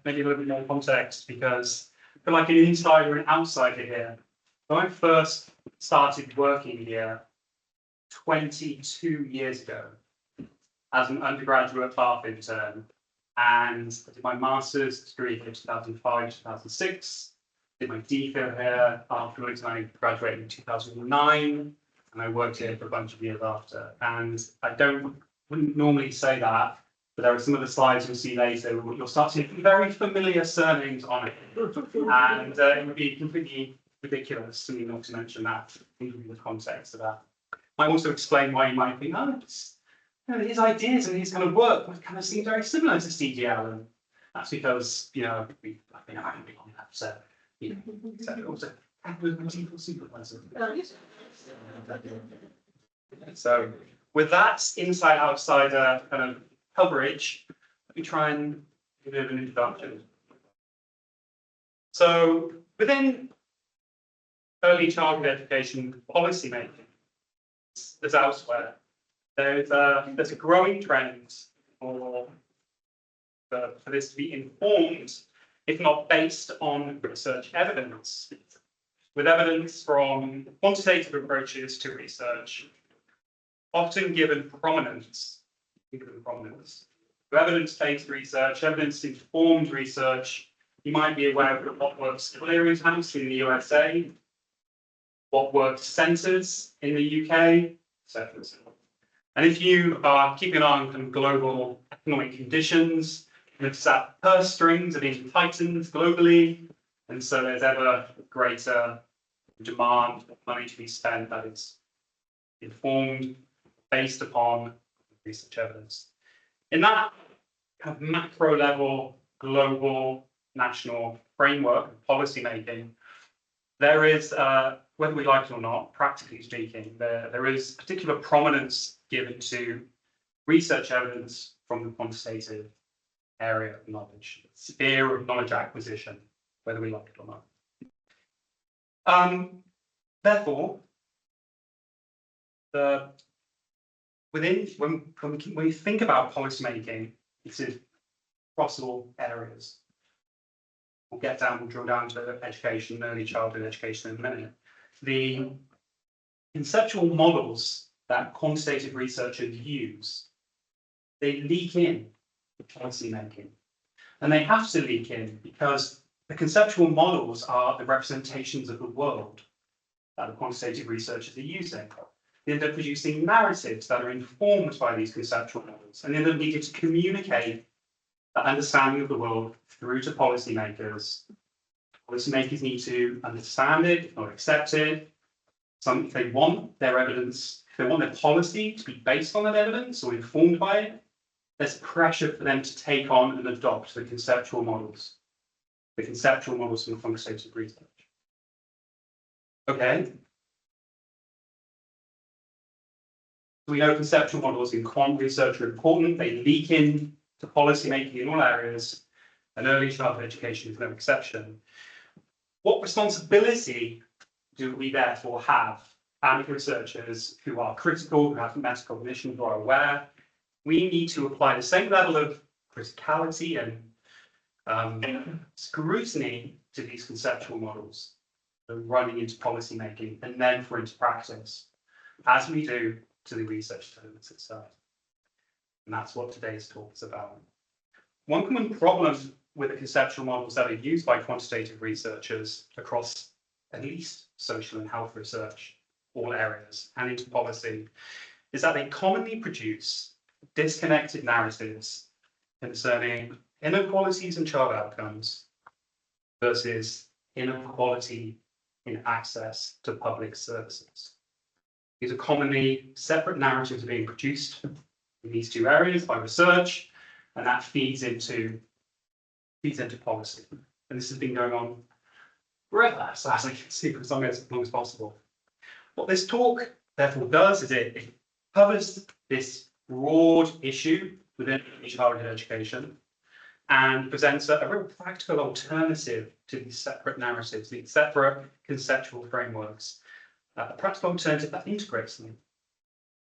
maybe a little bit more context, because I feel like an insider and outsider here. When I first started working here 22 years ago as an undergraduate BARF intern, and I did my master's degree in 2005, 2006, did my DPhil here afterwards, and I graduated in 2009, and I worked here for a bunch of years after. And I wouldn't normally say that, but there are some of the slides you'll see later where you'll start to see very familiar surnames on it. And it would be completely ridiculous to me not to mention that in the context of that. I also explain why you might think, oh, his ideas and his kind of work would kind of seem very similar to CGL, and that's because, you know, I've been around on that, so, you know, so also supervisor. So with that inside outsider kind of coverage, let me try and give a bit of an introduction. So within early childhood education policy making, as elsewhere, there's a growing trend for this to be informed, if not based on research evidence, with evidence from quantitative approaches to research, often given prominence. To evidence-based research, evidence-informed research. You might be aware of what works clearinghouse in the USA, what works centres in the UK, etc. And if you are keeping an eye on kind of global economic conditions, notice that purse strings are being tightened globally, and so there's ever greater demand for money to be spent that is informed based upon research evidence. In that kind of macro level, global, national framework of policy making, there is, whether we like it or not, practically speaking, there is particular prominence given to research evidence from the quantitative area of knowledge, sphere of knowledge acquisition, whether we like it or not. Therefore, when we think about policymaking, it's in across all areas. We'll drill down to education, early childhood education in a minute. The conceptual models that quantitative researchers use, they leak in to policy making. And they have to leak in because the conceptual models are the representations of the world that the quantitative researchers are using. They end up producing narratives that are informed by these conceptual models, and they end up needing to communicate that understanding of the world through to policymakers. Policymakers need to understand it, if not accept it. If they want their evidence, if they want their policy to be based on that evidence or informed by it, there's pressure for them to take on and adopt the conceptual models from quantitative research. Okay. We know conceptual models in quant research are important. They leak in to policy making in all areas, and early childhood education is no exception. What responsibility do we therefore have as researchers who are critical, who have metacognition, who are aware? We need to apply the same level of criticality and scrutiny to these conceptual models, running into policy making and then for into practice, as we do to the research evidence itself. And that's what today's talk is about. One common problem with the conceptual models that are used by quantitative researchers across at least social and health research, all areas, and into policy, is that they commonly produce disconnected narratives concerning inequalities in child outcomes versus inequality in access to public services. These are commonly separate narratives being produced in these two areas by research, and that feeds into policy. And this has been going on forever, so as I can see, for as long as possible. What this talk therefore does is it covers this broad issue within childhood education and presents a real practical alternative to these separate narratives, these separate conceptual frameworks. A practical alternative that integrates them.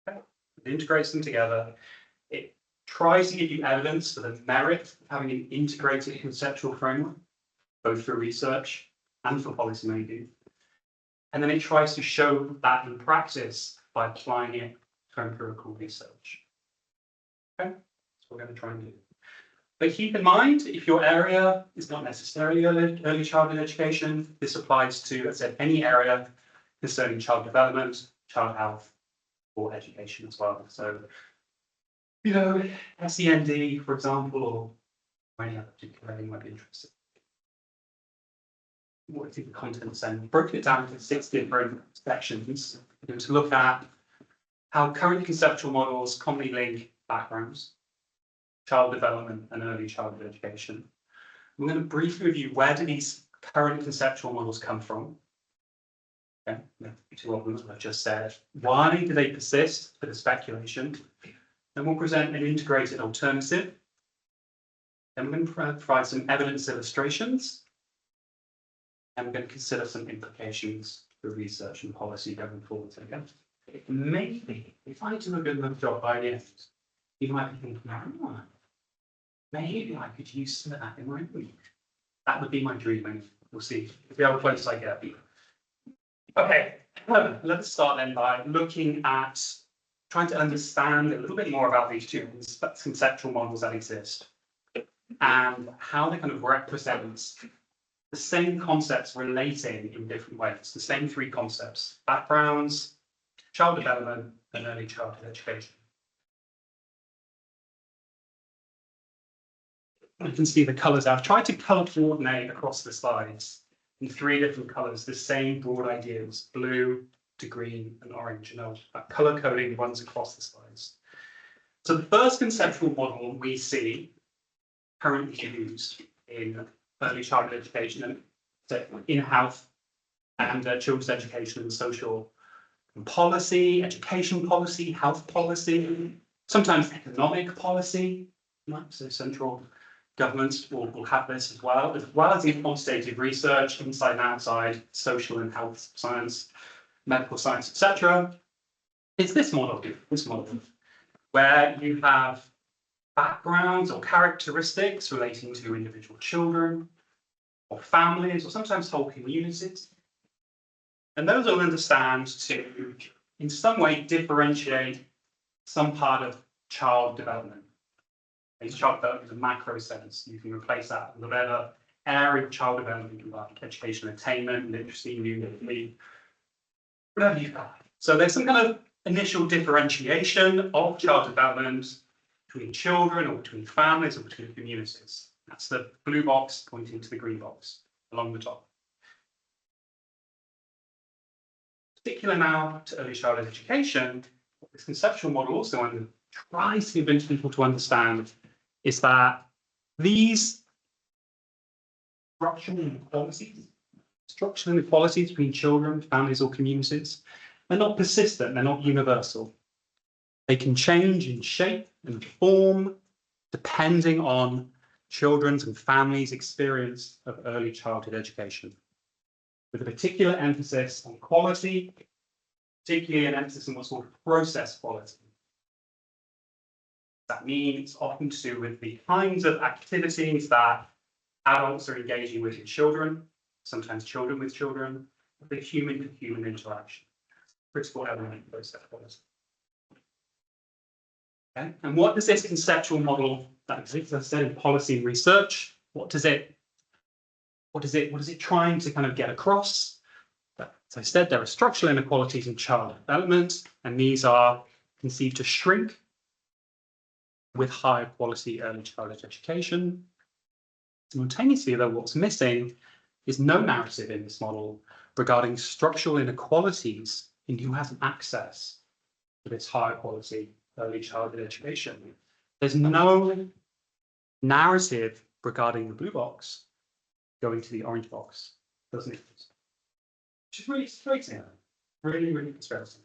Okay? It integrates them together. It tries to give you evidence for the merit of having an integrated conceptual framework, both for research and for policymaking. And then it tries to show that in practice by applying it to empirical research. Okay, that's what we're going to try and do. But keep in mind, if your area is not necessarily early childhood education, this applies to, as I said, any area concerning child development, child health, or education as well. So, you know, SEND, for example, or any other particular area you might be interested in. What is the contents then? We've broken it down into 6 different sections. We're going to look at how current conceptual models commonly link backgrounds, child development, and early childhood education. We're going to briefly review where do these current conceptual models come from. Okay, 2 of them, as I've just said. Why do they persist for the speculation? Then we'll present an integrated alternative. Then we're going to provide some evidence illustrations. And we're going to consider some implications for research and policy going forward. Okay? Maybe, if I do a good enough job by the end, you might be thinking, oh, maybe I could use some of that in my week. That would be my dream, and we'll see how close I get. Okay, let's start then by looking at trying to understand a little bit more about these 2 conceptual models that exist and how they kind of represent the same concepts relating in different ways, the same 3 concepts: backgrounds, child development, and early childhood education. You can see the colours. I've tried to colour coordinate across the slides in 3 different colours, the same broad ideas: blue to green and orange. And that colour coding runs across the slides. So the first conceptual model we see currently used in early childhood education and in health and children's education and social policy, education policy, health policy, sometimes economic policy. So central governments will have this as well as in quantitative research, inside and outside, social and health science, medical science, etc. It's this model, where you have backgrounds or characteristics relating to individual children or families or sometimes whole communities. And those will understand to, in some way, differentiate some part of child development. Child development is a macro sense. You can replace that with whatever area of child development you like, education, attainment, literacy, numeracy, whatever you've got. So there's some kind of initial differentiation of child development between children or between families or between communities. That's the blue box pointing to the green box along the top. Particular now to early childhood education, what this conceptual model also tries to convince people to understand is that these structural inequalities between children, families, or communities are not persistent, they're not universal. They can change in shape and form depending on children's and families' experience of early childhood education, with a particular emphasis on quality, particularly an emphasis on what's called process quality. That means often to do with the kinds of activities that adults are engaging with children, sometimes children with children, the human-to-human interaction. Critical element of process quality. Okay. And what does this conceptual model that exists, as I said, in policy and research, what is it trying to kind of get across? As I said, there are structural inequalities in child development, and these are conceived to shrink with higher quality early childhood education. Simultaneously, though, what's missing is no narrative in this model regarding structural inequalities in who has access to this higher quality early childhood education. There's no narrative regarding the blue box going to the orange box, doesn't it? Which is really frustrating, really frustrating.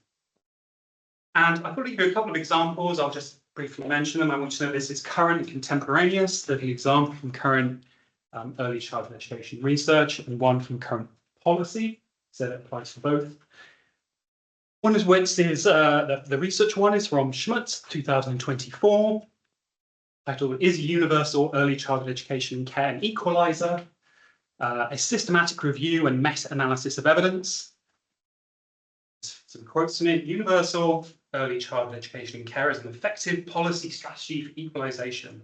And I thought I'd give you a couple of examples. I'll just briefly mention them. I want you to know this is current and contemporaneous. There's an example from current early childhood education research and one from current policy, so that applies to both. One of which is the research one is from Schmutz, 2024. titled Is Universal Early Childhood Education and Care an Equalizer? A systematic review and meta-analysis of evidence. Some quotes from it. Universal early childhood education and care is an effective policy strategy for equalisation.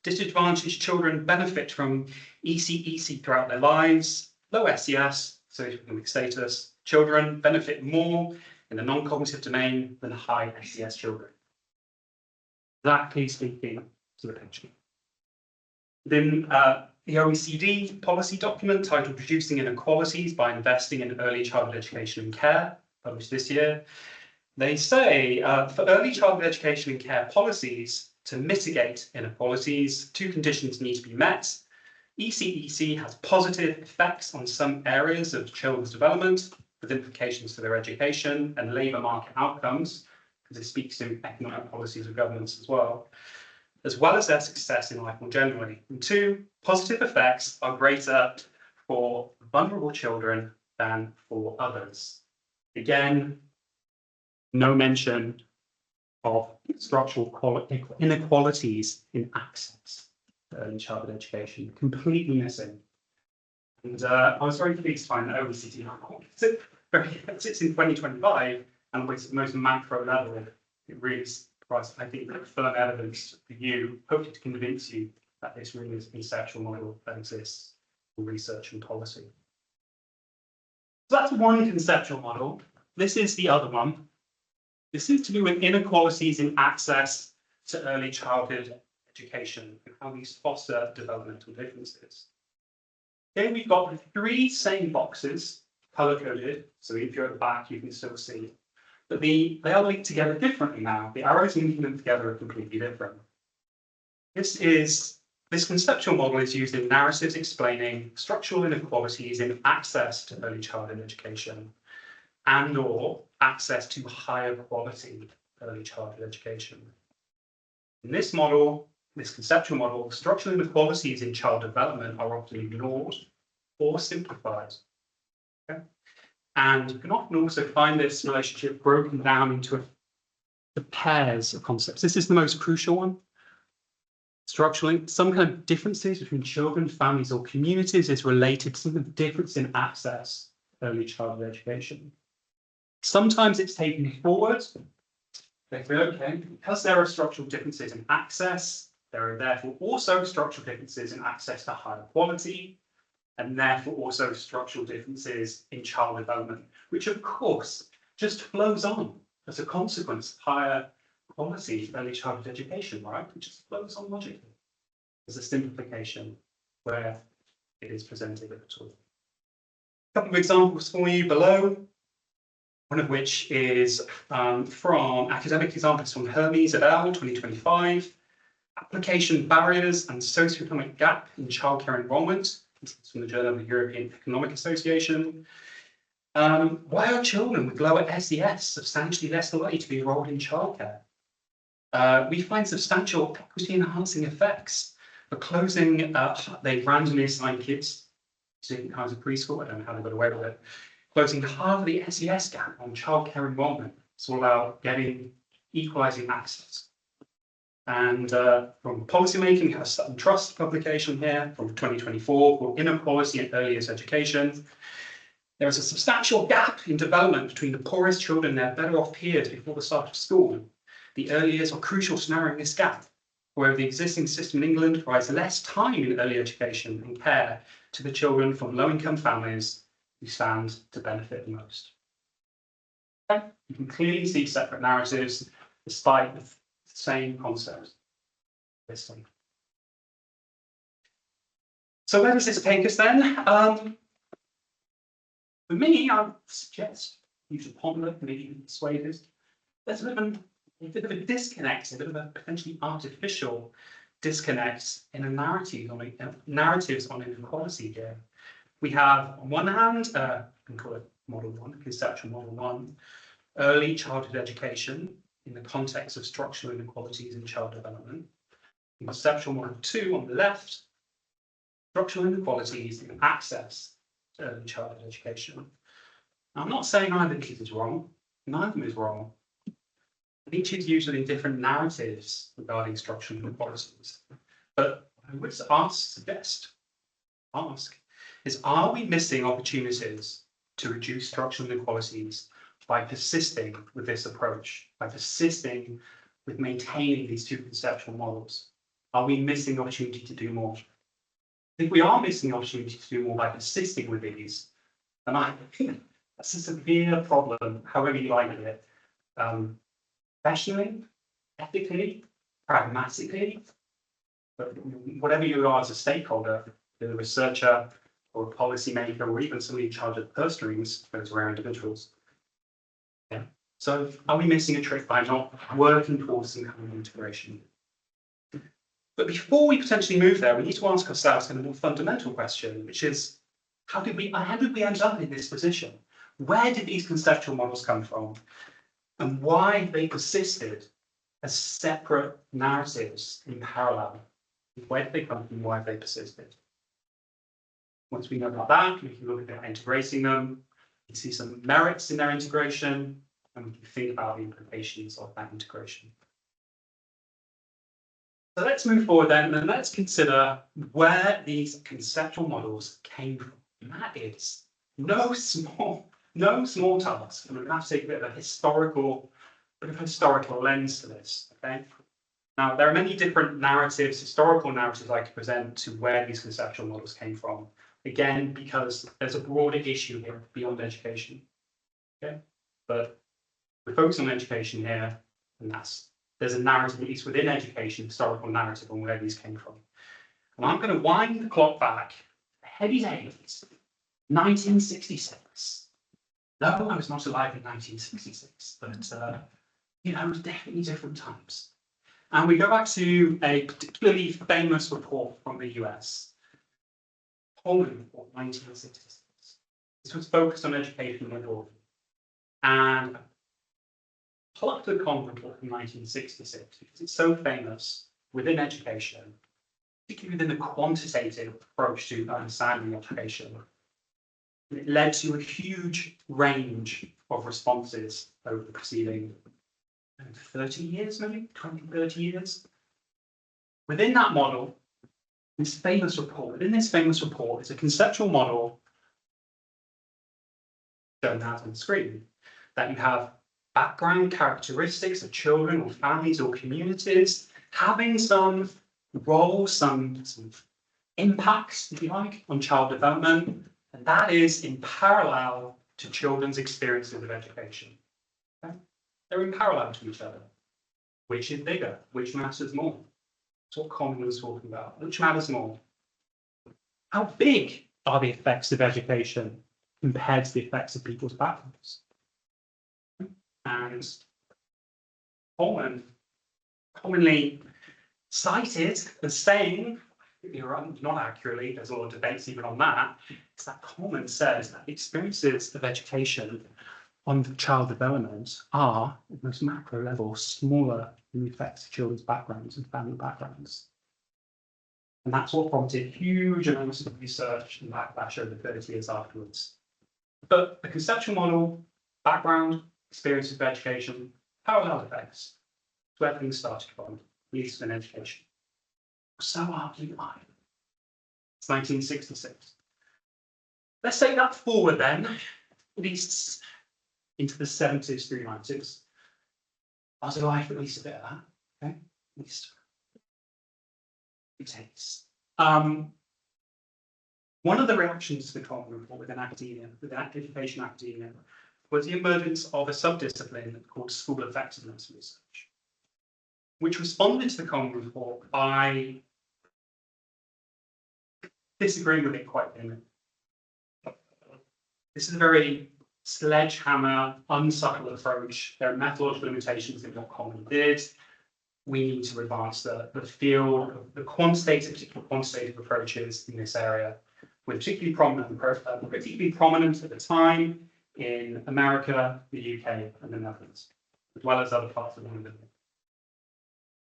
Disadvantaged children benefit from ECEC throughout their lives. Low SES, socioeconomic status, children benefit more in the non-cognitive domain than high SES children. Exactly speaking to the picture. Then the OECD policy document titled Reducing Inequalities by Investing in Early Childhood Education and Care, published this year. They say for early childhood education and care policies to mitigate inequalities, two conditions need to be met. ECEC has positive effects on some areas of children's development with implications for their education and labour market outcomes, because it speaks to economic policies of governments as well as their success in life more generally. And two, positive effects are greater for vulnerable children than for others. Again, no mention of structural inequalities in access to early childhood education, completely missing. And I was very pleased to find that OECD sits in 2025 and with the most macro level, it really provides, I think, firm evidence for you, hopefully to convince you that this really is a conceptual model that exists for research and policy. So that's one conceptual model. This is the other one. This is to do with inequalities in access to early childhood education and how these foster developmental differences. Here we've got the three same boxes, color-coded, so if you're at the back you can still see, but they are linked together differently now. The arrows linking them together are completely different. This conceptual model is used in narratives explaining structural inequalities in access to early childhood education and/or access to higher quality early childhood education. In this model, this conceptual model, structural inequalities in child development are often ignored or simplified. Okay? And you can often also find this relationship broken down into the pairs of concepts. This is the most crucial one. Structurally, some kind of differences between children, families, or communities is related to the difference in access to early childhood education. Sometimes it's taken forward. They say, okay, because there are structural differences in access, there are therefore also structural differences in access to higher quality, and therefore also structural differences in child development, which of course just flows on as a consequence of higher quality early childhood education, right? It just flows on logically. There's a simplification where it is presented at all. A couple of examples for you below. One of which is from academic examples from Hermes et al. 2025, application barriers and socioeconomic gap in childcare enrolment. This is from the Journal of the European Economic Association. Why are children with lower SES substantially less likely to be enrolled in childcare? We find substantial equity enhancing effects for closing, they randomly assign kids to different kinds of preschool. I don't know how they got away with it. Closing half of the SES gap on childcare enrolment. It's all about equalising access. And from policymaking, we have a Sutton Trust publication here from 2024 called Inequality in Early Years Education. There is a substantial gap in development between the poorest children and their better off peers before the start of school. The early years are crucial to narrowing this gap. However, the existing system in England provides less time in early education and care to the children from low-income families who stand to benefit the most. Okay. You can clearly see separate narratives despite the same concept. So where does this take us then? For me, I would suggest you should ponder, maybe be persuaded. There's a bit of a disconnect, a bit of a potentially artificial disconnect in a narratives on inequality here. We have, on one hand, we can call it model one, conceptual model one, early childhood education in the context of structural inequalities in child development. Conceptual model two on the left, structural inequalities in access to early childhood education. Now, I'm not saying either of these is wrong, neither of them is wrong. And each is used in different narratives regarding structural inequalities. But I would suggest, is are we missing opportunities to reduce structural inequalities by persisting with this approach, by persisting with maintaining these two conceptual models? Are we missing opportunity to do more? If we are missing opportunity to do more by persisting with these, then I think that's a severe problem, however you like it. Professionally, ethically, pragmatically, but whatever you are as a stakeholder, a researcher or a policymaker, or even somebody in charge of purse strings, those are our individuals. Yeah. So are we missing a trick by not working towards some kind of integration? But before we potentially move there, we need to ask ourselves a more fundamental question, which is, how did we end up in this position? Where did these conceptual models come from? And why they persisted as separate narratives in parallel? Where did they come from? Why have they persisted? Once we know about that, we can look at integrating them, we see some merits in their integration, and we can think about the implications of that integration. So let's move forward then, and let's consider where these conceptual models came from. And that is no small task. And we're going to have to take a bit of a historical lens to this. Okay. Now, there are many different narratives, historical narratives I could present to where these conceptual models came from. Again, because there's a broader issue here beyond education. Okay, but we're focused on education here, and there's a narrative, at least within education, historical narrative on where these came from. And I'm going to wind the clock back, heavy days, 1966. No, I was not alive in 1966, but definitely different times. And we go back to a particularly famous report from the US. Coleman Report, 1966. This was focused on education abroad. And I plucked the Coleman Report from 1966 because it's so famous within education, particularly within the quantitative approach to understanding education. It led to a huge range of responses over the preceding 30 years, maybe 20, 30 years. Within that model, within this famous report, is a conceptual model shown out on the screen, that you have background characteristics of children or families or communities having some role, some impacts, if you like, on child development, and that is in parallel to children's experiences of education. Okay? They're in parallel to each other. Which is bigger? Which matters more? That's what Coleman was talking about. Which matters more? How big are the effects of education compared to the effects of people's backgrounds? And Coleman commonly cited as saying, not accurately, there's a lot of debates even on that, is that Coleman says that the experiences of education on child development are, at the most macro level, smaller than the effects of children's backgrounds and family backgrounds. And that's what prompted huge amounts of research and backlash over 30 years afterwards. But the conceptual model, background, experiences of education, parallel effects to where things started from, at least in education. So argued why? It's 1966. Let's take that forward then, at least into the 70s through 90s. I was alive at least a bit of that, okay? At least it takes. One of the reactions to the Coleman Report within academia, within education academia, was the emergence of a subdiscipline called school effectiveness research, which responded to the Coleman Report by disagreeing with it quite vehemently. This is a very sledgehammer, unsubtle approach. There are methodological limitations in what Coleman did. We need to advance the field of the particular quantitative approaches in this area, were particularly prominent at the time in America, the UK, and the Netherlands, as well as other parts of London.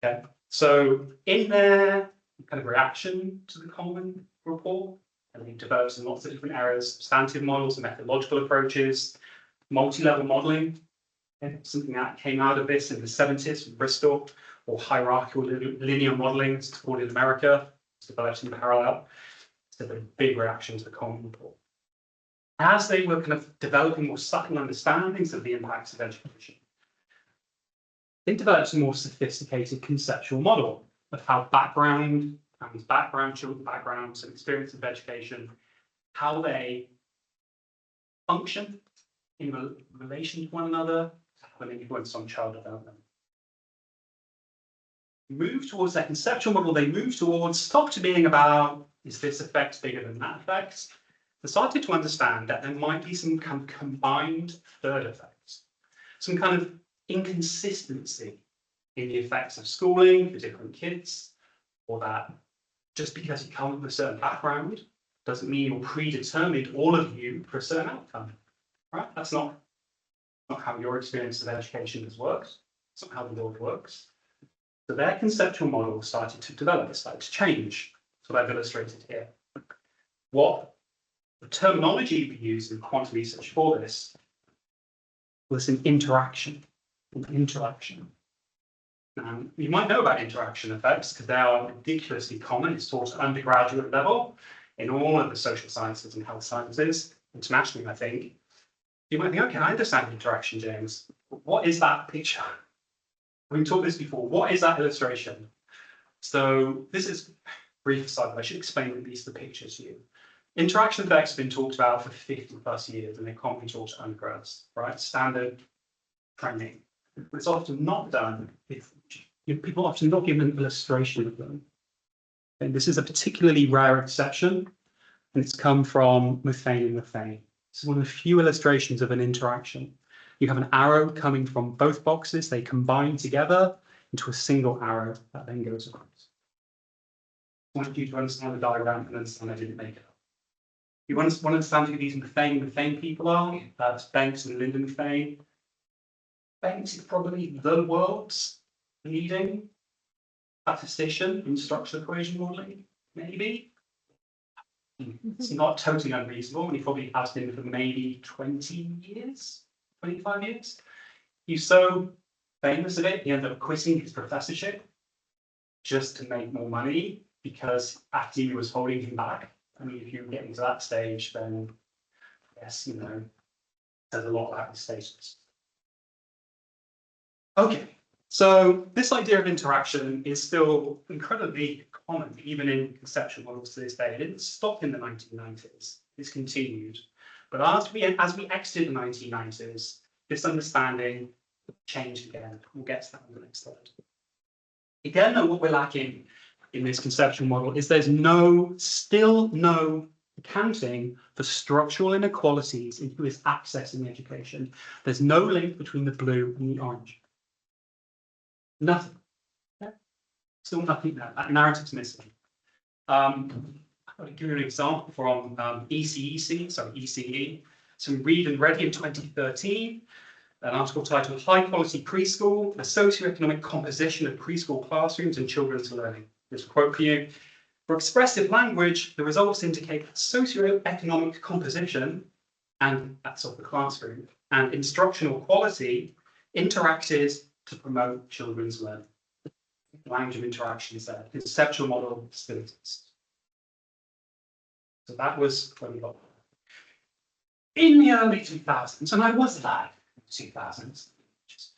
Okay, so in their kind of reaction to the Coleman Report, and they developed in lots of different areas, substantive models and methodological approaches, multi-level modeling, something that came out of this in the 70s from Bristol, or hierarchical linear modeling, it's called in America, it's developed in parallel. So the big reaction to the Common Report. As they were kind of developing more subtle understandings of the impacts of education, they developed a more sophisticated conceptual model of how families' background, children's backgrounds, and experience of education, how they function in relation to one another, have an influence on child development. Move towards that conceptual model, they move towards, stop to being about, is this effect bigger than that effect? They started to understand that there might be some kind of combined third effects, some kind of inconsistency in the effects of schooling for different kids, or that just because you come from a certain background doesn't mean you're predetermined, all of you, for a certain outcome. Right? That's not how your experience of education has worked. It's not how the world works. So their conceptual model started to develop, started to change. So I've illustrated here. What the terminology we use in quantum research for this was an interaction. Now, you might know about interaction effects because they are ridiculously common. It's taught at undergraduate level in all of the social sciences and health sciences, internationally, I think. You might think, okay, I understand interaction, James. What is that picture? We've talked this before. What is that illustration? So this is brief aside, but I should explain at least the picture to you. Interaction effects have been talked about for 50 plus years, and they're commonly taught to undergrads, right? Standard training. But it's often not done with, people often not given an illustration of them. And this is a particularly rare exception, and it's come from methane and methane. This is one of the few illustrations of an interaction. You have an arrow coming from both boxes, they combine together into a single arrow that then goes across. I want you to understand the diagram and understand I didn't make it up. You want to understand who these methane people are? That's Banks and Linda Methane. Banks is probably the world's leading statistician in structural equation modeling, maybe. It's not totally unreasonable, and he probably has been for maybe 20 years, 25 years. He's so famous at it, he ended up quitting his professorship just to make more money because academia was holding him back. I mean, if you're getting to that stage, then yes, you know, there's a lot about his status. Okay, so this idea of interaction is still incredibly common, even in conceptual models to this day. It didn't stop in the 1990s, it's continued. But as we exited the 1990s, this understanding changed again. We'll get to that on the next slide. Again, though, what we're lacking in this conceptual model is there's still no accounting for structural inequalities in who is accessing education. There's no link between the blue and the orange. Nothing. Still nothing there. That narrative's missing. I'll give you an example from ECE, some Reed and Reddy in 2013, an article titled High Quality Preschool, the Socioeconomic Composition of Preschool Classrooms and Children's Learning. This quote for you. For expressive language, the results indicate that socioeconomic composition, and that's of the classroom, and instructional quality interacted to promote children's learning. The language of interaction is there. The conceptual model still exists. So that was when we got in the early 2000s, and I was alive in the 2000s, just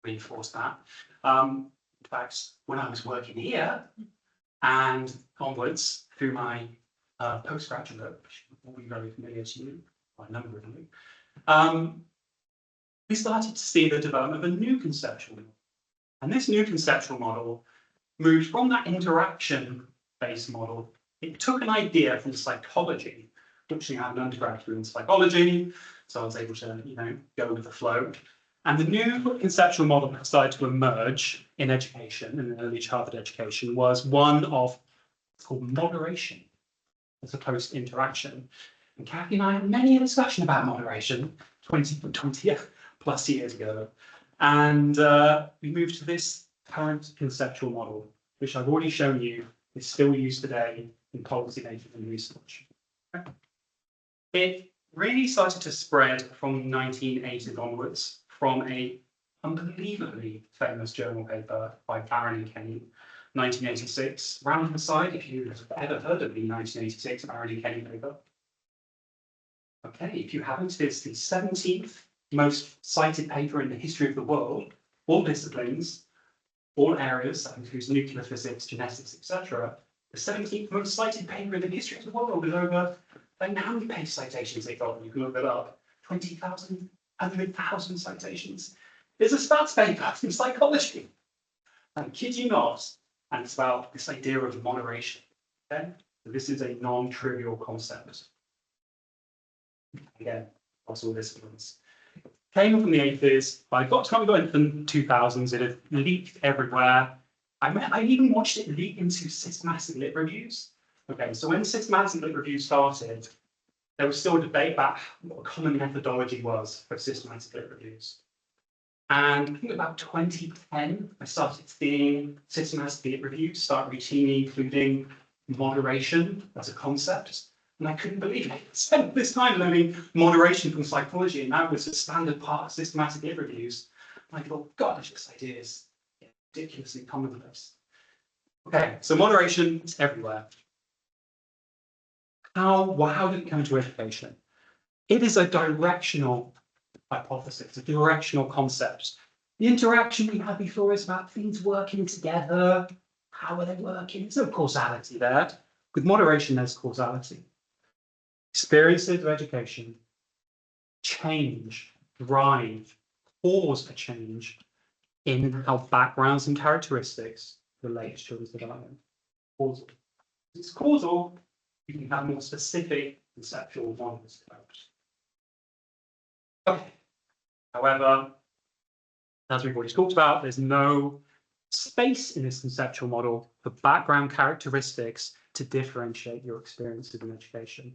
reinforce that. In fact, when I was working here and onwards through my postgraduate, which will be very familiar to you, by a number of you, we started to see the development of a new conceptual model. And this new conceptual model moved from that interaction-based model. It took an idea from psychology. Fortunately, I had an undergraduate in psychology, so I was able to, go with the flow. And the new conceptual model that started to emerge in education, in early childhood education, was one of what's called moderation, as opposed to interaction. And Kathy and I had many a discussion about moderation 20 plus years ago. And we moved to this current conceptual model, which I've already shown you is still used today in policymaking and research. It really started to spread from the 1980s onwards from a unbelievably famous journal paper by Barron and Kenny, 1986. Round the side, if you've ever heard of the 1986 Barron and Kenny paper. Okay, if you haven't, it's the 17th most cited paper in the history of the world, all disciplines, all areas, that includes nuclear physics, genetics, etc. The 17th most cited paper in the history of the world with over, I don't know how many page citations they got, you can look that up, 20,000, 100,000 citations. It's a stats paper from psychology. I kid you not, and it's about this idea of moderation. Okay? So this is a non-trivial concept. Again, across all disciplines. Came from the 80s, but I got to got into the 2000s, it had leaked everywhere. I even watched it leak into systematic lit reviews. Okay, so when systematic lit reviews started, there was still a debate about what a common methodology was for systematic lit reviews. And I think about 2010, I started seeing systematic lit reviews start routinely including moderation as a concept. And I couldn't believe it. I spent this time learning moderation from psychology, and that was a standard part of systematic lit reviews. And I thought, gosh, this idea is ridiculously commonplace. Okay, so moderation is everywhere. How did it come into education? It is a directional hypothesis, a directional concept. The interaction we had before is about things working together. How are they working? There's no causality there. With moderation, there's causality. Experiences of education, change, drive, cause for change in how backgrounds and characteristics relate to children's development. Causal. If it's causal, you can have more specific conceptual models developed. Okay. However, as we've already talked about, there's no space in this conceptual model for background characteristics to differentiate your experiences in education.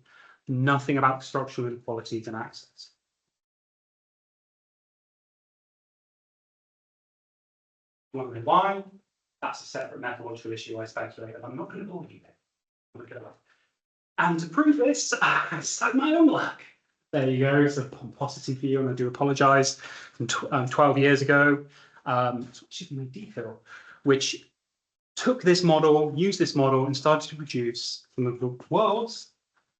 Nothing about structural inequalities and access. Wondering why? That's a separate methodological issue, I speculate, and I'm not going to bore you there. And to prove this, I stuck my own luck. There you go, it's a pomposity for you, and I do apologise. From 12 years ago, which is my DPhil, which took this model, used this model, and started to produce some of the world's,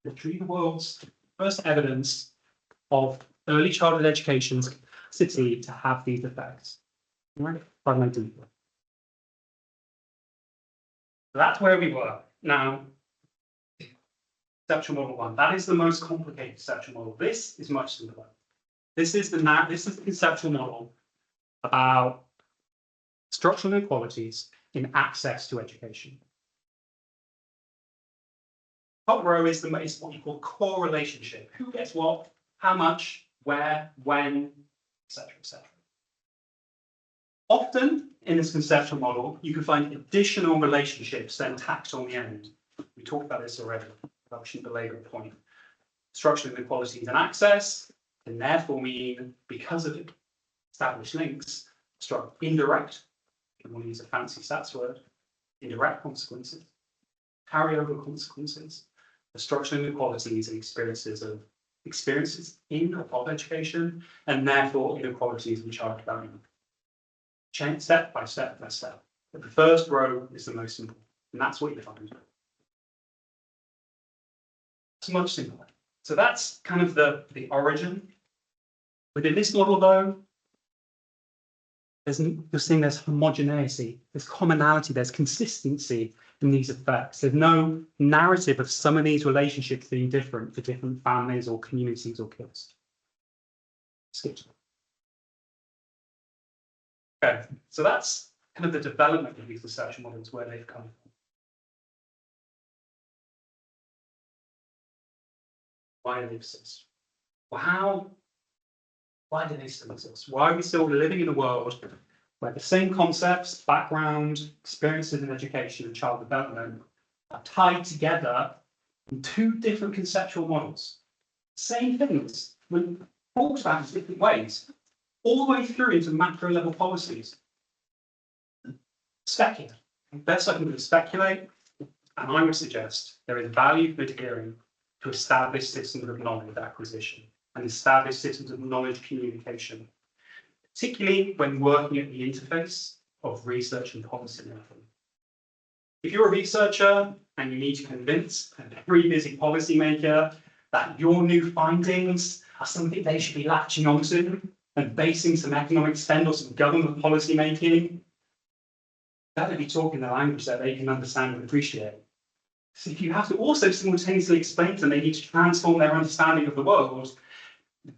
literally the world's first evidence of early childhood education's capacity to have these effects. Right? Pardon my DPhil. That's where we were. Now, conceptual model 1. That is the most complicated conceptual model. This is much simpler. This is the conceptual model about structural inequalities in access to education. Top row is what you call core relationship. Who gets what, how much, where, when, etc., etc. Often in this conceptual model, you can find additional relationships then tacked on the end. We talked about this already. I shouldn't belabor the point. Structural inequalities in access can therefore mean, because of established links, indirect, if you want to use a fancy stats word, indirect consequences, carryover consequences, the structural inequalities and experiences in of education, and therefore inequalities in child development. Change step by step by step. But the first row is the most important, and that's what you find. It's much simpler. So that's kind of the origin. Within this model, though, you're seeing there's homogeneity, there's commonality, there's consistency in these effects. There's no narrative of some of these relationships being different for different families or communities or kids. Skip. Okay, so that's kind of the development of these research models, where they've come from. Why do they exist? Well, why do they still exist? Why are we still living in a world where the same concepts, background, experiences in education and child development are tied together in two different conceptual models? Same things, when talked about in different ways, all the way through into macro level policies. Speculate. Best I can do is speculate, and I would suggest there is value for adhering to establish systems of knowledge acquisition and establish systems of knowledge communication. particularly when working at the interface of research and policy making. If you're a researcher and you need to convince a very busy policymaker that your new findings are something they should be latching onto and basing some economic spend or some government policy making, better be talking the language that they can understand and appreciate. So if you have to also simultaneously explain to them they need to transform their understanding of the world,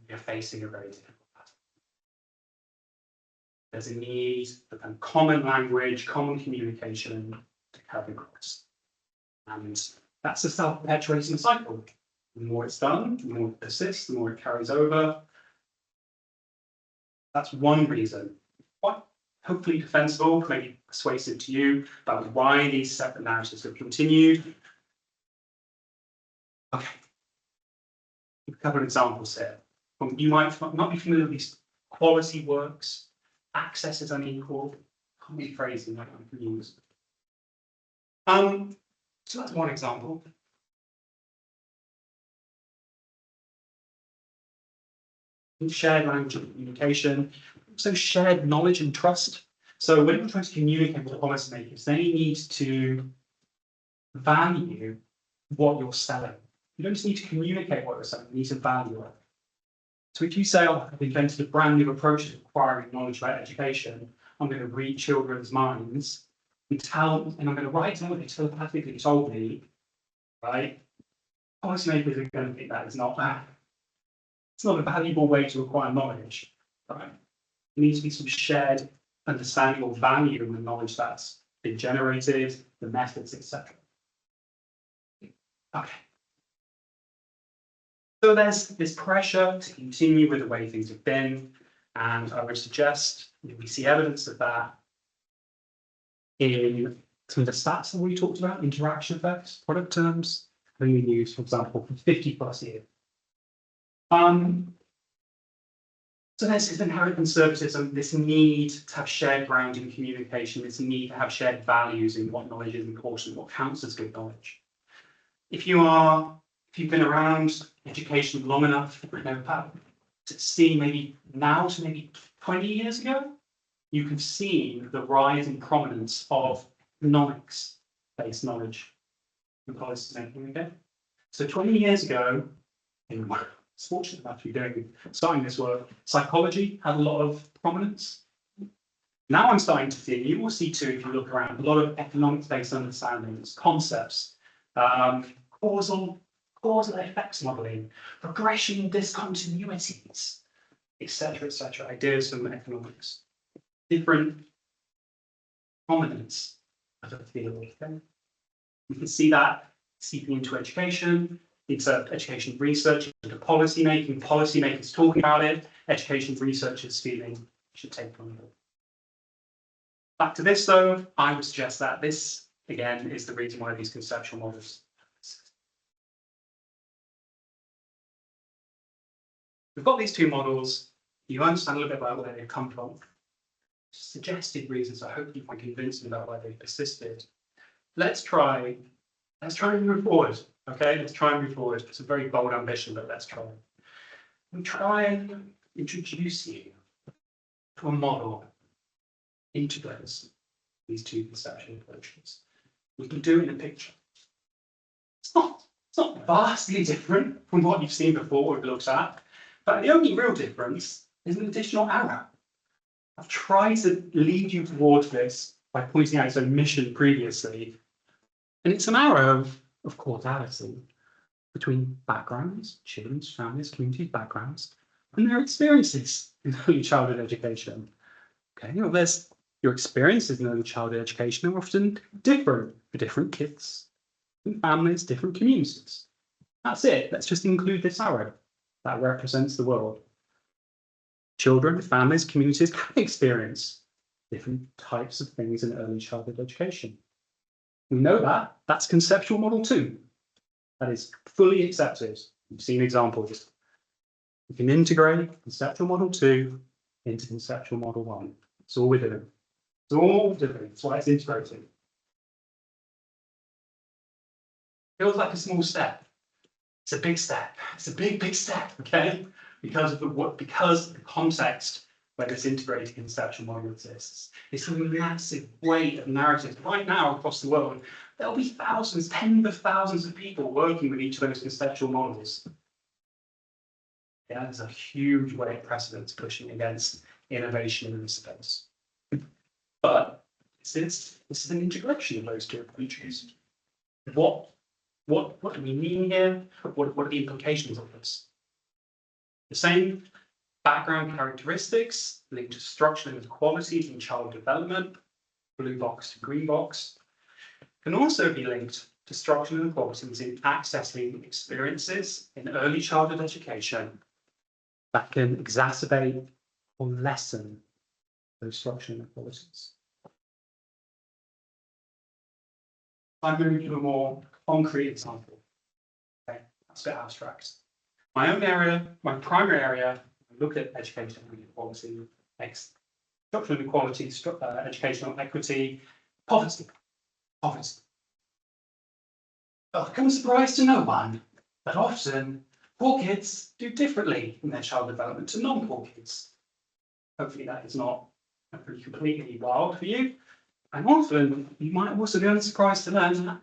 you're facing a very difficult pattern. There's a need for kind of common language, common communication to cut across. And that's a self-perpetuating cycle. The more it's done, the more it persists, the more it carries over. That's one reason. Quite hopefully defensible, maybe persuasive to you about why these separate narratives have continued. Okay. We've covered examples here. You might not be familiar with these quality works, access is unequal, common phrasing that I can use. So that's one example. Shared language and communication, also shared knowledge and trust. So when you're trying to communicate with policymakers, they need to value what you're selling. You don't just need to communicate what you're selling, you need to value it. So if you say, oh, I've invented a brand new approach to acquiring knowledge about education, I'm going to read children's minds and I'm going to write down what they telepathically told me, right? Policymakers are going to think that it's not a valuable way to acquire knowledge, right? There needs to be some shared understanding or value in the knowledge that's been generated, the methods, etc. Okay. So there's this pressure to continue with the way things have been, and I would suggest we see evidence of that in some of the stats that we talked about, interaction effects, product terms, having been used, for example, for 50 plus years. So there's this inherent conservatism, this need to have shared ground in communication, this need to have shared values in what knowledge is important, what counts as good knowledge. If you've been around education long enough, to see maybe now to maybe 20 years ago, you can see the rise in prominence of economics-based knowledge in policy making again. So 20 years ago, I was fortunate enough to be starting this work, psychology had a lot of prominence. Now I'm starting to see, you will see too, if you look around, a lot of economics-based understandings, concepts, causal effects modeling, regression discontinuities, etc., ideas from economics. Different prominence of a field. Okay? We can see that seeping into education, into education research, into policy making, policymakers talking about it, education researchers feeling we should take on it. Back to this though, I would suggest that this, again, is the reason why these conceptual models. We've got these two models, you understand a little bit about where they've come from. Suggested reasons, I hope you can convince them about why they've persisted. Let's try and move forward. Okay, let's try and move forward. It's a very bold ambition, but let's try. We try and introduce you to a model integrates these two conceptual approaches. We can do it in a picture. It's not vastly different from what you've seen before we've looked at, but the only real difference is an additional arrow. I've tried to lead you towards this by pointing out its omission previously, and it's an arrow of causality between backgrounds, children's, families, communities, backgrounds, and their experiences in early childhood education. Okay, there's your experiences in early childhood education are often different for different kids, different families, different communities. That's it. Let's just include this arrow that represents the world. Children, families, communities can experience different types of things in early childhood education. We know that. That's conceptual model 2. That is fully accepted. We've seen examples. We can integrate conceptual model 2 into conceptual model 1. That's all we're doing. It's all we're doing. That's why it's integrating. Feels like a small step. It's a big step. It's a big step, okay? Because of the context where this integrated conceptual model exists. It's a massive weight of narratives. Right now, across the world, there'll be thousands, tens of thousands of people working with each of those conceptual models. Yeah, there's a huge weight of precedents pushing against innovation in this space. But this is an integration of those two approaches. What do we mean here? What are the implications of this? The same background characteristics linked to structural inequalities in child development, blue box to green box, can also be linked to structural inequalities in accessing experiences in early childhood education that can exacerbate or lessen those structural inequalities. I'm moving to a more concrete example. Okay, that's a bit abstract. My own area, my primary area, I look at educational inequality, structural inequality, educational equity, poverty. It'll come as a surprise to no one, but often poor kids do differently in their child development to non-poor kids. Hopefully that is not completely wild for you. And often you might also be unsurprised to learn that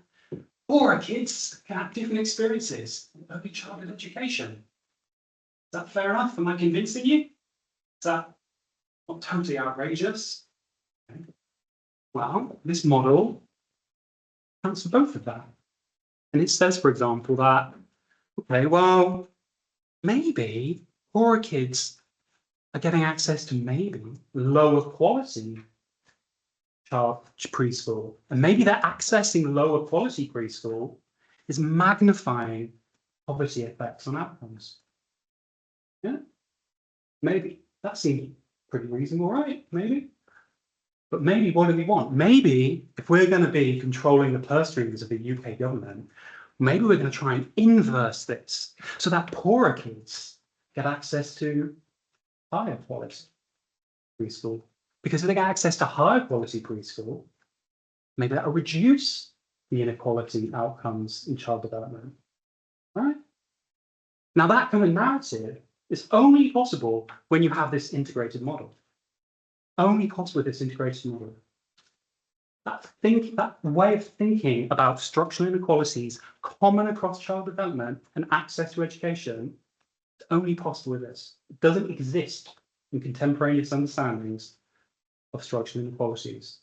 poorer kids can have different experiences in early childhood education. Is that fair enough? Am I convincing you? Is that not totally outrageous? Okay. Well, this model accounts for both of that. And it says, for example, that, okay, well, maybe poorer kids are getting access to maybe lower quality child preschool. And maybe that accessing lower quality preschool is magnifying poverty effects on outcomes. Yeah, maybe that seems pretty reasonable, right? Maybe. But maybe what do we want? Maybe if we're going to be controlling the purse strings of the UK government, maybe we're going to try and inverse this so that poorer kids get access to higher quality preschool. Because if they get access to higher quality preschool, maybe that will reduce the inequality outcomes in child development. Right? Now that kind of narrative is only possible when you have this integrated model. Only possible with this integrated model. That way of thinking about structural inequalities common across child development and access to education is only possible with this. It doesn't exist in contemporaneous understandings of structural inequalities.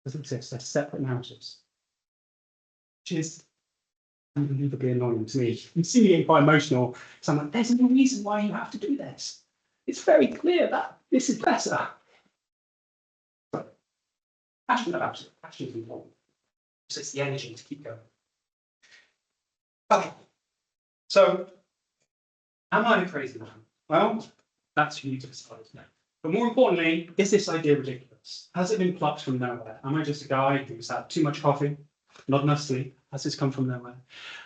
It doesn't exist. They're separate narratives, which is unbelievably annoying to me. You see me getting quite emotional, so I'm like, there's no reason why you have to do this. It's very clear that this is better. But passionate about it. Passion is important. So it's the energy to keep going. Okay. So, am I a crazy man? Well, that's for you to decide now. But more importantly, is this idea ridiculous? Has it been plucked from nowhere? Am I just a guy who's had too much coffee, not enough sleep? Has this come from nowhere?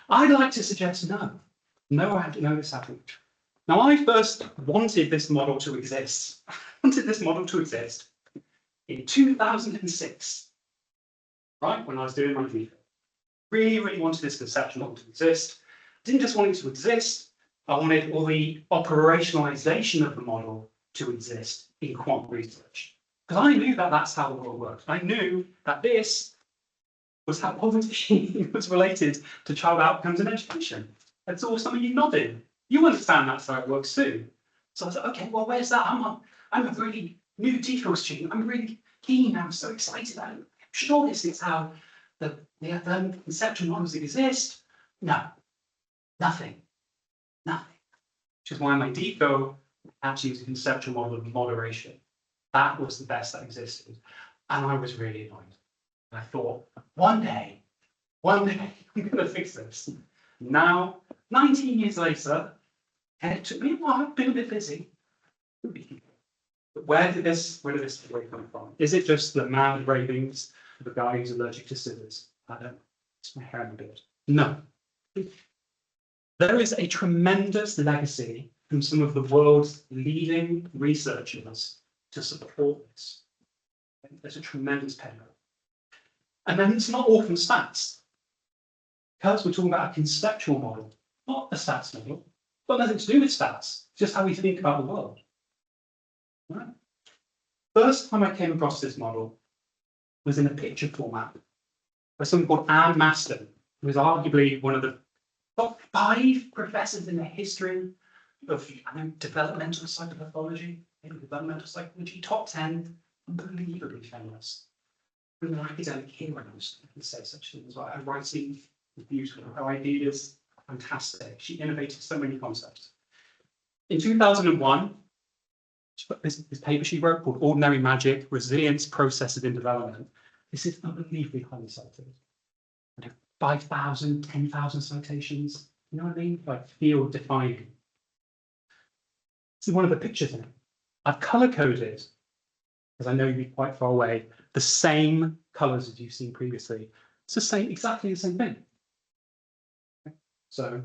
I'd like to suggest no. No, this happened. Now, I first wanted this model to exist. I wanted this model to exist in 2006, right, when I was doing my video. Really, really wanted this conceptual model to exist. I didn't just want it to exist, I wanted all the operationalization of the model to exist in quant research. Because I knew that that's how the world works. I knew that this was how poverty was related to child outcomes in education. That's all something you nodded. You understand that's how it works too. So I was like, okay, well, where's that? I'm a really new DPhil student. I'm really keen. I'm so excited. I'm sure this is how the conceptual models exist. No, nothing. Which is why my DPhil actually was a conceptual model of moderation. That was the best that existed. And I was really annoyed. And I thought, one day, I'm going to fix this. Now, 19 years later, and it took me a while, I've been a bit busy. But where did this story come from? Is it just the mad ravings of a guy who's allergic to scissors? I don't know. It's my hair and a beard. No. There is a tremendous legacy from some of the world's leading researchers to support this. There's a tremendous pedigree. And then it's not all from stats. Because we're talking about a conceptual model, not a stats model. Got nothing to do with stats, just how we think about the world. Right. First time I came across this model was in a picture format by someone called Anne Maston, who was arguably one of the top 5 professors in the history of developmental psychopathology, maybe developmental psychology, top 10, unbelievably famous. With an academic heroes, I can say such things like her writing was beautiful, her ideas fantastic. She innovated so many concepts. In 2001, she put this paper she wrote called Ordinary Magic, Resilience Processes in Development. This is unbelievably highly cited. 5,000, 10,000 citations. You know what I mean? Like field defining. This is one of the pictures in it. I've color coded, because I know you'd be quite far away, the same colors as you've seen previously. It's the same, exactly the same thing. So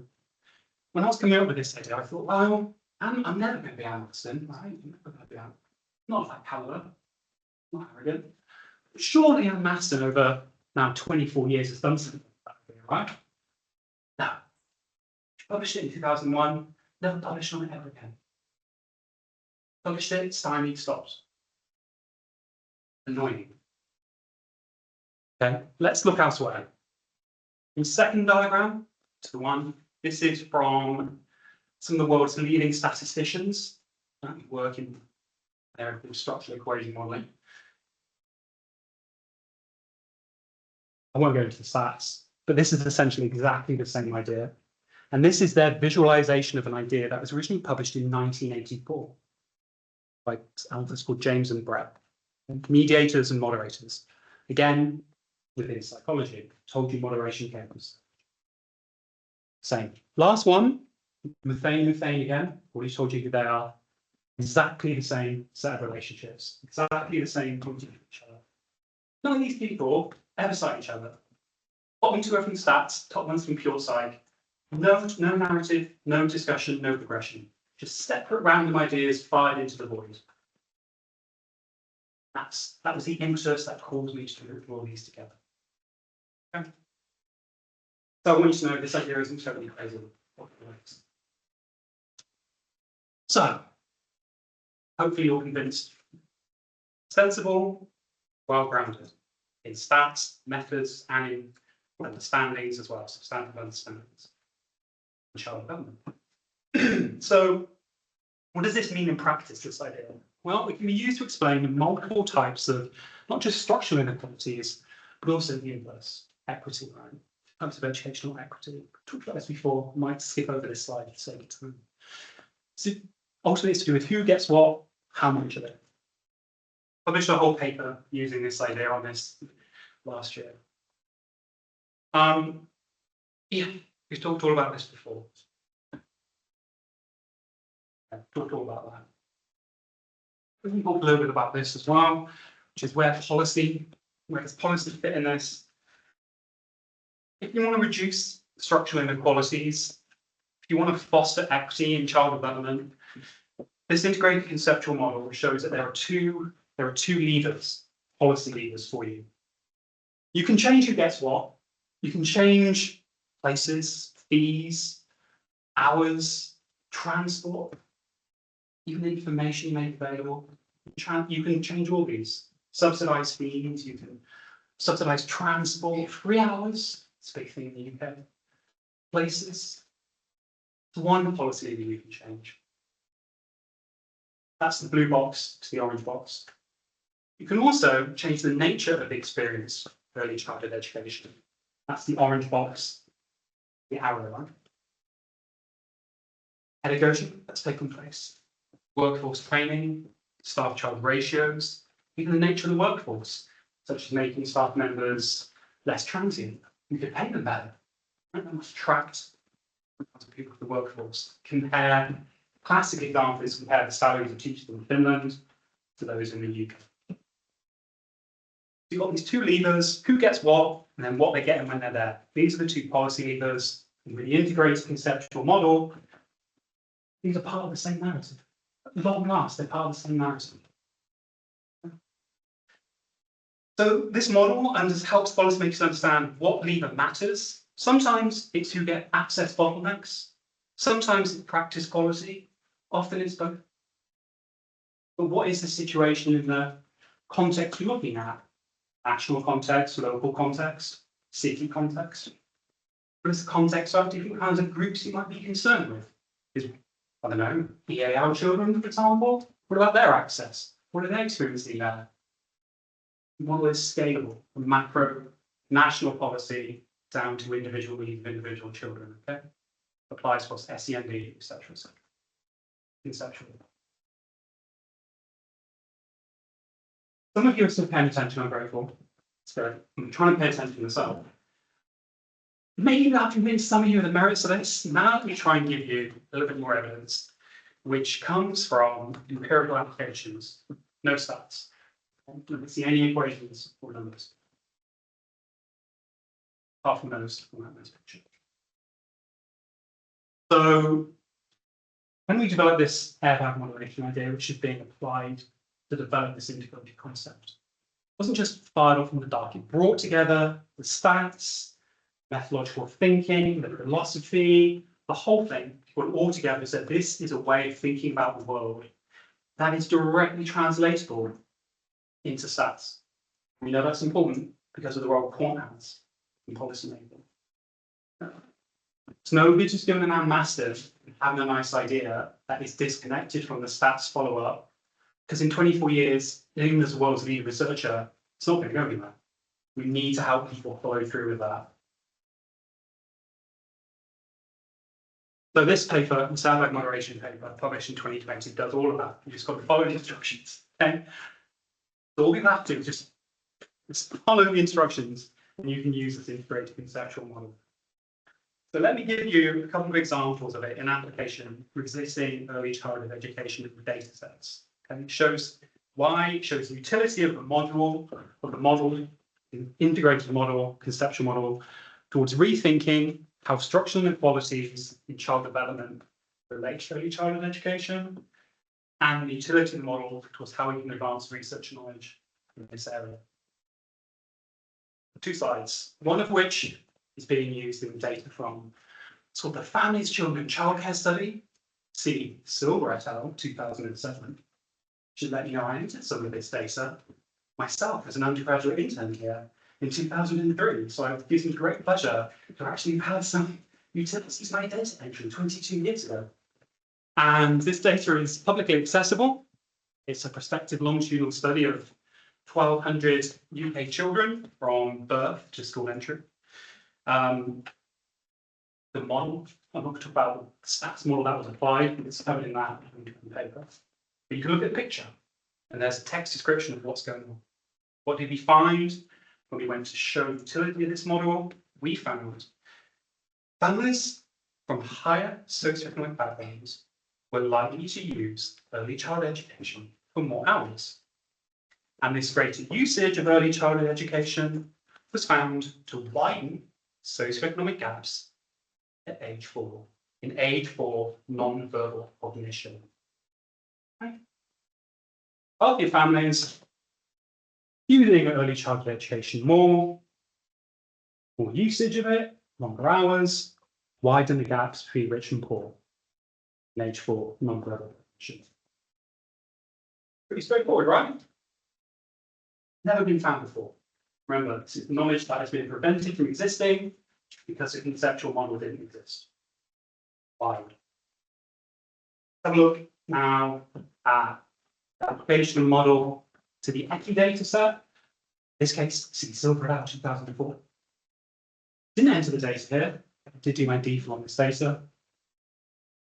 when I was coming up with this idea, I thought, well, I'm never going to be Anderson, right? I'm never going to be Anderson. Not that caliber, not arrogant. Surely Anne Maston, over now 24 years, has done something like that, right? No. She published it in 2001, never published on it ever again. Published it, stymied, stopped. Annoying. Okay, let's look elsewhere. In second diagram, to the one, this is from some of the world's leading statisticians that work in the area of structural equation modeling. I won't go into the stats, but this is essentially exactly the same idea. And this is their visualization of an idea that was originally published in 1984 by authors called James and Brett, mediators and moderators. Again, within psychology, told you moderation came from same. Last one, methane again. Already told you who they are. Exactly the same set of relationships. Exactly the same pointing at each other. None of these people ever cite each other. Bottom 2 are from stats, top 1's from pure psych. No narrative, no discussion, no progression. Just separate random ideas fired into the void. That was the impetus that caused me to group all these together. Okay. So I want you to know this idea isn't totally crazy. So, hopefully you're convinced. Sensible, well-grounded in stats, methods, and in understandings as well, substantive understandings and child development. So, what does this mean in practice, this idea? Well, it can be used to explain multiple types of not just structural inequalities, but also the inverse, equity, right? Types of educational equity. I've talked about this before, I might skip over this slide for the sake of time. So ultimately it's to do with who gets what, how much of it. Published a whole paper using this idea on this last year. Yeah, we've talked all about this before. Talked all about that. We can talk a little bit about this as well, which is where does policy fit in this? If you want to reduce structural inequalities, if you want to foster equity in child development, this integrated conceptual model shows that there are two levers, policy levers for you. You can change who gets what. You can change places, fees, hours, transport, even information made available. You can change all these. Subsidise fees, you can subsidise transport, 3 hours, it's a big thing in the UK. Places, it's one policy lever you can change. That's the blue box to the orange box. You can also change the nature of the experience of early childhood education. That's the orange box, the arrow line. Pedagogy that's taken place. Workforce training, staff-child ratios, even the nature of the workforce, such as making staff members less transient. You could pay them better. That must attract people to the workforce. Compare classic examples, compare the salaries of teachers in Finland to those in the UK. So you've got these two levers, who gets what, and then what they get when they're there. These are the two policy levers. And with the integrated conceptual model, these are part of the same narrative. At long last, they're part of the same narrative. So this model helps policymakers understand what lever matters. Sometimes it's who get access bottlenecks. Sometimes it's practice quality. Often it's both. But what is the situation in the context you're looking at? National context, local context, city context. What is the context of different kinds of groups you might be concerned with? Is, I don't know, EAL children, for example? What about their access? What are they experiencing there? The model is scalable from macro national policy down to individual needs of individual children. Okay, applies across SEND, etc., etc. Conceptual. Some of you are still paying attention. I'm grateful. It's great. I'm trying to pay attention myself. Maybe I've convinced some of you of the merits of this. Now let me try and give you a little bit more evidence, which comes from empirical applications. No stats. Let's see any equations or numbers. Apart from those from that picture. So when we developed this airbag moderation idea, which is being applied to develop this integrated concept, it wasn't just fired off from the dark. It brought together the stats, methodological thinking, the philosophy, the whole thing, put it all together, said this is a way of thinking about the world that is directly translatable into stats. We know that's important because of the role quant has in policymaking. It's no good just doing an man master's and having a nice idea that is disconnected from the stats follow-up, because in 24 years, even as the world's lead researcher, it's not going to go anywhere. We need to help people follow through with that. So this paper, the airbag moderation paper, published in 2020, does all of that. You just got to follow the instructions. Okay? So all you have to do is just follow the instructions, and you can use this integrated conceptual model. So let me give you a couple of examples of it in application for existing early childhood education data sets. Okay? It shows the utility of the module, integrated model, conceptual model, towards rethinking how structural inequalities in child development relate to early childhood education, and the utility of the model towards how we can advance research knowledge in this area. 2 slides, one of which is being used in data from it's called the Families, Children and Childcare Study, C. Silver et al. 2007. Should let you know I entered some of this data myself as an undergraduate intern here in 2003. So it gives me great pleasure to actually have had some utilities my data entry 22 years ago. And this data is publicly accessible. It's a prospective longitudinal study of 1,200 UK children from birth to school entry. The model, I'm not going to talk about the stats model that was applied, it's covered in that paper. But you can look at the picture, and there's a text description of what's going on. What did we find when we went to show the utility of this model? We found families from higher socioeconomic backgrounds were likely to use early childhood education for more hours. And this greater usage of early childhood education was found to widen socioeconomic gaps at age 4, in age 4 non-verbal cognition. Okay. Wealthier families using early childhood education more usage of it, longer hours, widen the gaps between rich and poor in age 4 non-verbal cognition. Pretty straightforward, right? Never been found before. Remember, this is knowledge that has been prevented from existing because the conceptual model didn't exist. Why? Have a look now at the application model to the ECI data set. In this case, C. Silver et al. 2004. Didn't enter the data here. I did do my default on this data.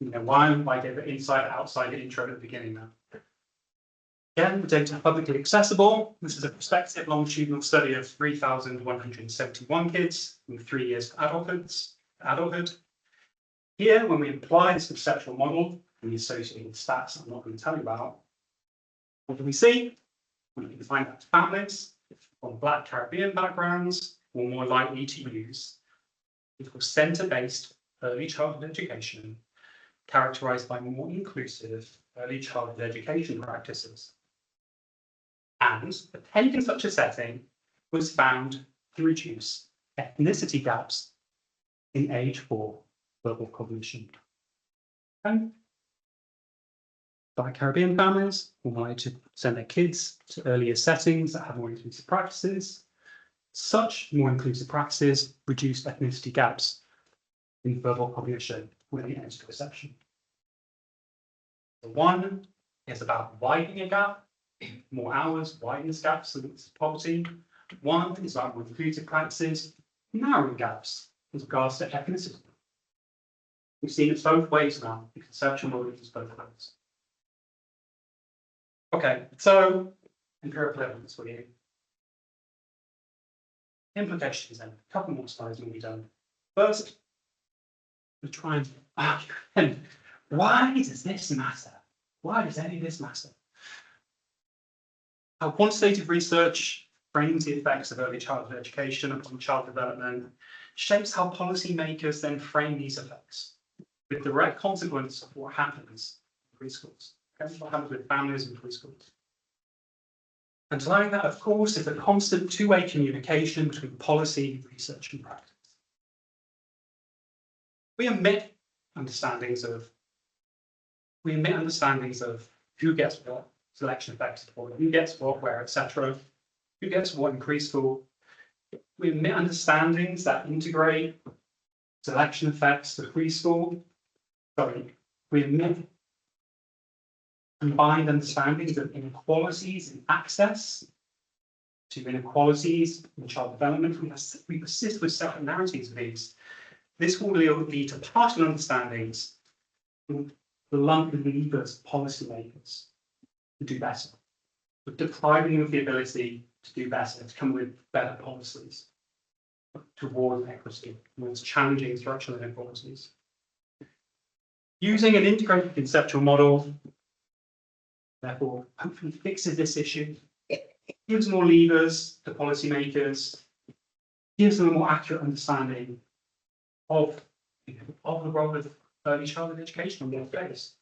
You know why? I gave it inside, outside, intro at the beginning now. Again, the data are publicly accessible. This is a prospective longitudinal study of 3,171 kids from 3 years to adulthood. Here, when we apply this conceptual model and the associated stats I'm not going to tell you about, what do we see? We can find that families from Black Caribbean backgrounds were more likely to use centre-based early childhood education characterised by more inclusive early childhood education practices. And attending such a setting was found to reduce ethnicity gaps in age 4 verbal cognition. Okay. Black Caribbean families were more likely to send their kids to earlier settings that have more inclusive practices. Such more inclusive practices reduce ethnicity gaps in the verbal population when it enters perception. The one is about widening a gap, more hours widens gaps in poverty. One is about more inclusive practices, narrowing gaps with regards to ethnicity. We've seen it both ways now. The conceptual model is both ways. Okay, so empirical evidence for you. Implications then. A couple more slides will be done. First, we're trying to why does this matter? Why does any of this matter? How quantitative research frames the effects of early childhood education upon child development shapes how policymakers then frame these effects, with direct consequence of what happens in preschools. Okay? What happens with families and preschools. Underlying that, of course, is a constant two-way communication between policy, research, and practice. We omit understandings of who gets what, selection effects, who gets what, where, etc., who gets what in preschool. We omit understandings that integrate selection effects to preschool. We omit combined understandings of inequalities in access to inequalities in child development. We persist with separate narratives of these. This will lead to partial understandings in the levers policymakers to do better, but depriving them of the ability to do better, to come with better policies toward equity, towards challenging structural inequalities. Using an integrated conceptual model, therefore, hopefully fixes this issue, gives more levers to policymakers, gives them a more accurate understanding of the role of early childhood education on their face,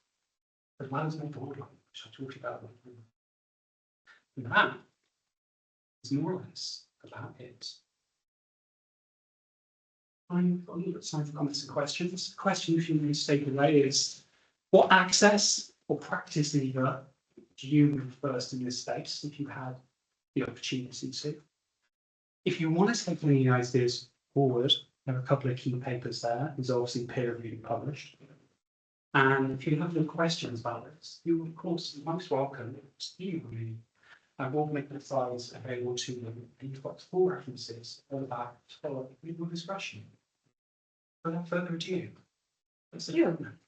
as well as mental health, which I talked about before. And that is more or less about it. I've got a little bit of time for comments and questions. The question, if you need to take away, is what access or practice lever do you move first in this space if you had the opportunity to? If you want to take any ideas forward, there are a couple of key papers there. There's obviously peer-reviewed and published. And if you have any questions about this, you are, of course, most welcome to email me. I will make the files available to you, and you've got full references on that to follow with your discretion. Without further ado, let's adjourn.